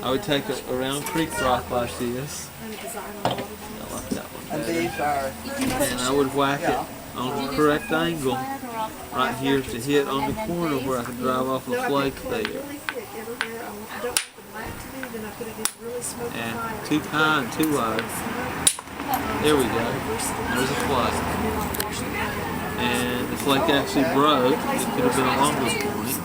I would take a round creek rock like this. I like that one And better. these are, And I would whack it on the correct angle right here to hit on the corner where I could drive off a flake there. And too high and too low. There we go. There's a flake. And the flake actually broke. It could have been a longer point.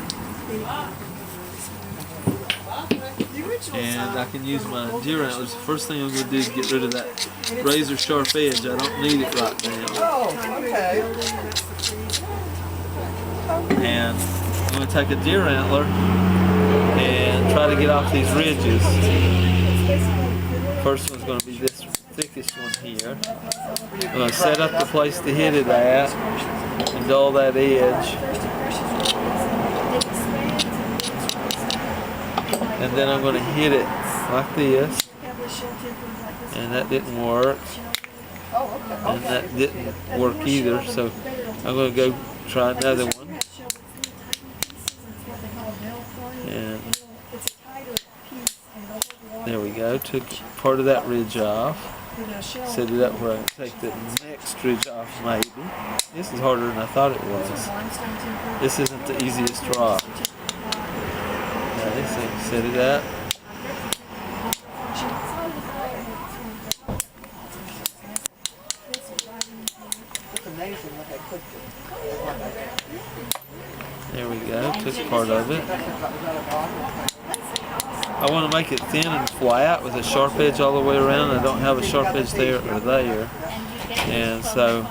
And I can use my deer antlers. The first thing I'm going to do is get rid of that razor sharp edge. I don't need it right now. oh, okay. And I'm going to take a deer antler and try to get off these ridges. First one's going to be this thickest one here. I'm going to set up the place to hit it at and dull that edge. And then I'm going to hit it like this. And that didn't work. And that didn't work either. So I'm going to go try another one. And there we go. Took part of that ridge off. Set it up where I can take the next ridge off maybe. This is harder than I thought it was. This isn't the easiest rock. Okay, so set it up. There we go, took part of it. I want to make it thin and flat with a sharp edge all the way around. I don't have a sharp edge there or there. And so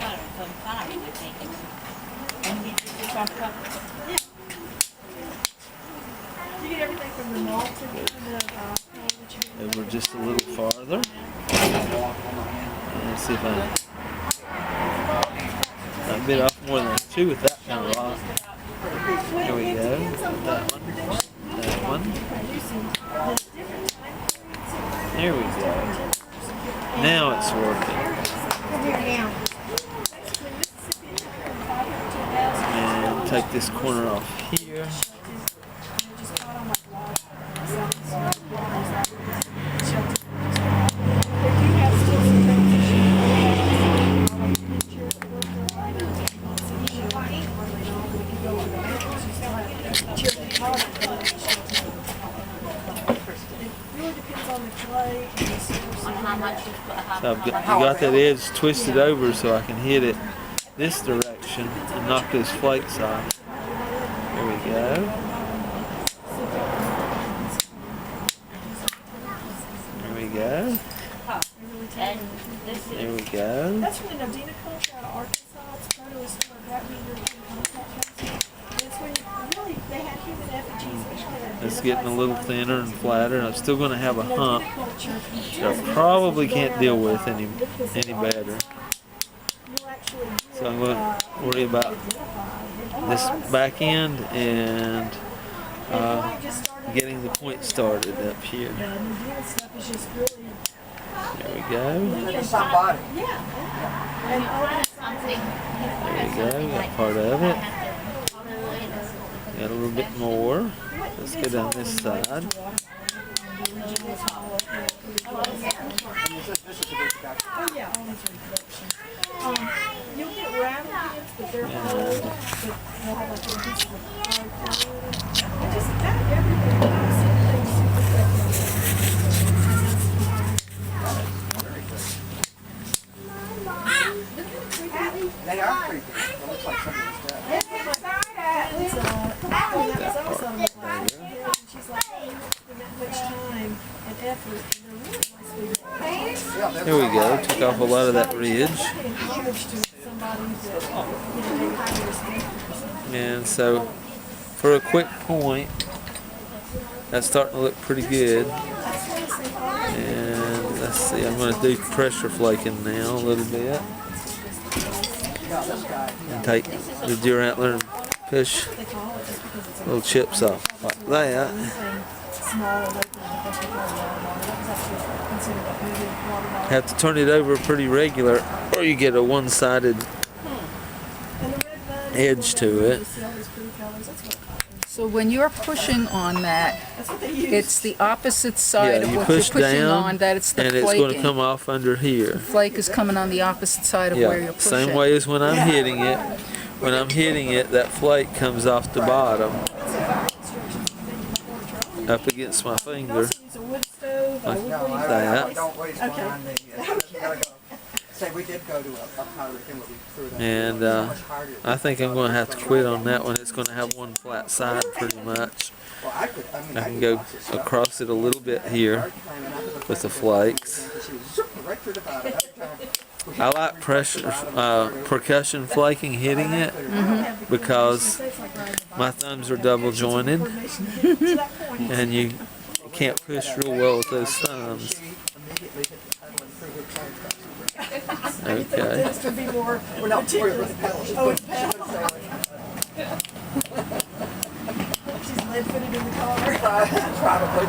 over just a little farther. And see if I bit off more than two with that kind of rock. There we go. That one. That one. There we go. Now it's working. And take this corner off here. So you got that edge twisted over so I can hit it this direction and knock those flakes off. There we go. There we go. There we go. That's when Nadina comes out of Arkansas. It's totally sort of that it's when really they had human effigies. It's getting a little thinner and flatter. I'm still going to have a hump that I probably can't deal with any better. So I'm going to worry about this back end and getting the point started up here. There we go. There we go. Got part of it. Got a little bit more. Let's go down this side. You'll get round pins, but they're hard. They'll have like a piece of hard. Just about everything. They are creepy. It looks like somebody's dead. There we go. Took off a lot of that ridge. And so for a quick point, that's starting to look pretty good. And let's see, I'm going to do pressure flaking now a little bit. And take the deer antler and push little chips off like that. Have to turn it over pretty regular or you get a one-sided edge to it. So when you're pushing on that It's the opposite side Yeah, of you what you're push pushing down, on that it's the and it's going to flaking. come off under here. Flake is coming on the opposite side of where Yeah, you're pushing. same way as when I'm hitting it. When I'm hitting it, that flake comes off the bottom up against my finger. Use a wood stove, a wood No, burning that. I don't waste one on me. Say, we did go to a pottery thing where we threw that. And Much harder. I think I'm going to have to quit on that one. It's going to have one flat side pretty much. Well, I could, I mean, I can go across it a little bit here with the flakes. right through the bottom every time. I like percussion flaking hitting it because my thumbs are double jointed and you can't push real well with those thumbs. Okay. This would be more We're not worried with the pedals. Oh, it's pedal. She's lead-footed in the car. Probably.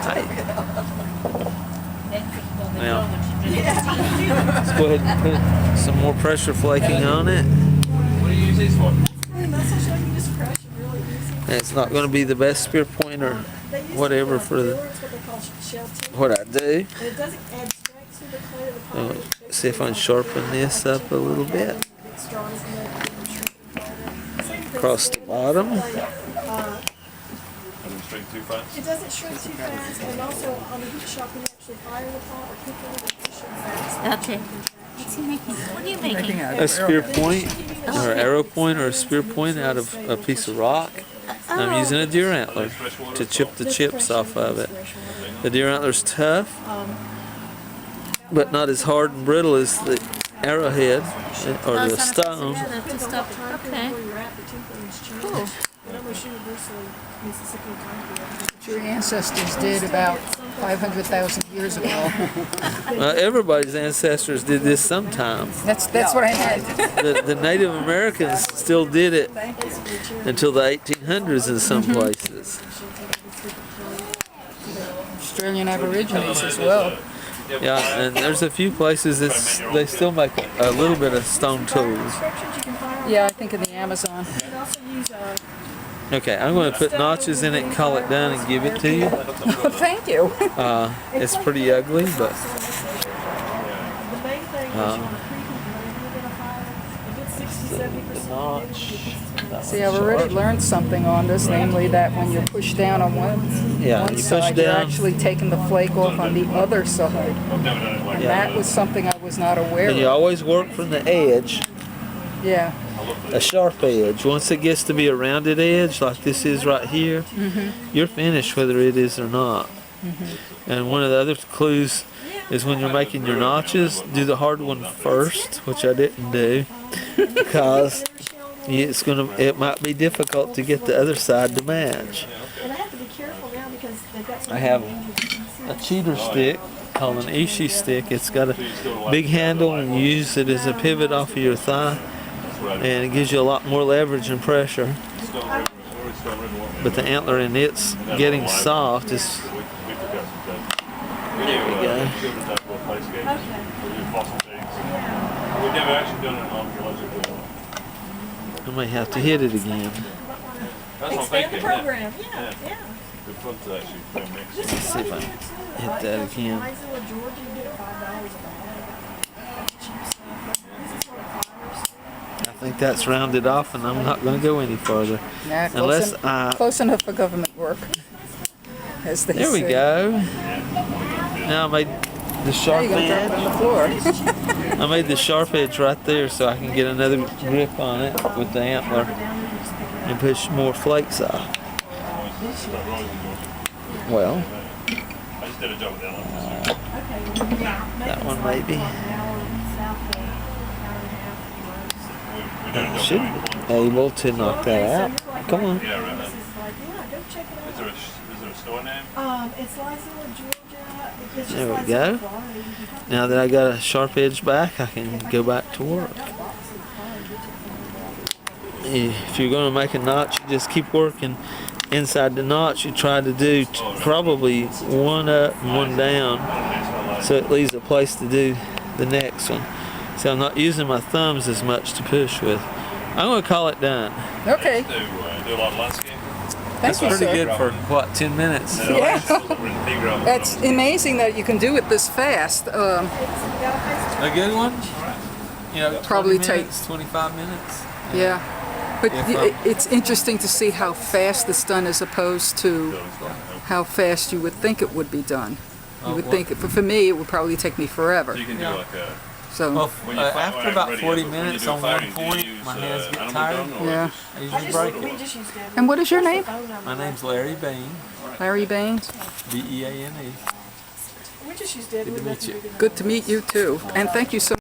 Now, let's go ahead and put some more pressure flaking on it. What do you use these for? Muscle show, you just crush it really easy. And it's not going to be the best spear point or They use whatever it, for the, it's what they call shell tip. what I do. And it doesn't add strength to the clay or the pottery. See if I can sharpen this up a little bit. Big straws in there, same thing. Across the bottom. Doesn't shrink too fast. It doesn't shrink too fast, and also on the heat shock, when you actually fire the pot or cook it, it push it fast. Okay. What's he making? What are you making? A spear point or arrow point or a spear point out of a piece of rock. I'm using a deer antler to chip the chips off of it. The deer antler's tough, but not as hard and brittle as the arrowhead or the stone. Okay. Cool. Your ancestors did about 500,000 years ago. Everybody's ancestors did this sometime. That's what I meant. The Native Americans still did it until the 1800s in some places. Australian Aborigines as well. Yeah, and there's a few places that they still make a little bit of stone tools. Yeah, I think in the Amazon. Okay, I'm going to put notches in it and call it done and give it to you. Thank you. It's pretty ugly, but See, I've already learned something on this, namely that when you push down on one you push side, you're down. actually taking the flake off on the other side. That was something I was not aware and you of. always work from the edge, Yeah. a sharp edge. Once it gets to be a rounded edge, like this is right here, you're finished whether it is or not. And one of the other clues is when you're making your notches, do the hard one first, which I didn't do, because it might be difficult to get the other side to match. And I have to be careful now because they've got some I have dangerous a cheater stick called an ishi stick. It's got a big handle and you use it as a pivot off of your thigh, and it gives you a lot more leverage and pressure. But the antler in it's getting soft is. There we go. We've never actually done an archaeological. I may have to hit it again. That's what I'm Expand the thinking. program, Yeah. yeah. Good fun to actually film mix. Let's see if I can hit that again. Georgia, you get $5 a bag. Cheap stuff. This is what fires. I think that's rounded off, and I'm not going to go any further Nah, unless close enough for government work, as they There we say. go. Now I made the There sharp you go, drop it on edge. the floor. I made the sharp edge right there so I can get another grip on it with the antler and push more flakes off. Well, I just did a job with that that one maybe. We did a job Should with be able to knock that out. Come on. Yeah, right. Yeah, go check it out. Is there a store name? It's Lysilla, Georgia. It's just There we Lysilla, go. Florida. You can come Now that I got a sharp edge back, I can go back to work. If you're going to make a notch, you just keep working. Inside the notch, you try to do probably one up and one down, so it leaves a place to do the next one. So I'm not using my thumbs as much to push with. I'm going to call it done. Okay. Do a lot of landscape. That's you, pretty sir. good for, what, 10 minutes? Yeah. That's It's amazing that you can do it this fast. A good one? You know, 20 Probably minutes, 25 minutes? Yeah. But If it's interesting to see how fast it's done as opposed to how fast you would think it would be done. You would think, for me, it would probably take me forever. You can do like a. So, Well, When you fight after when about ready, 40 when you minutes do on one fighting, do you point, use, my hands get animal tired. gun or Yeah. I usually break it. and what is your name? My name's Larry Bain, Larry Baines. B-E-A-N-E. We just use dead Good to wood. meet you. Good to meet you too. And thank you so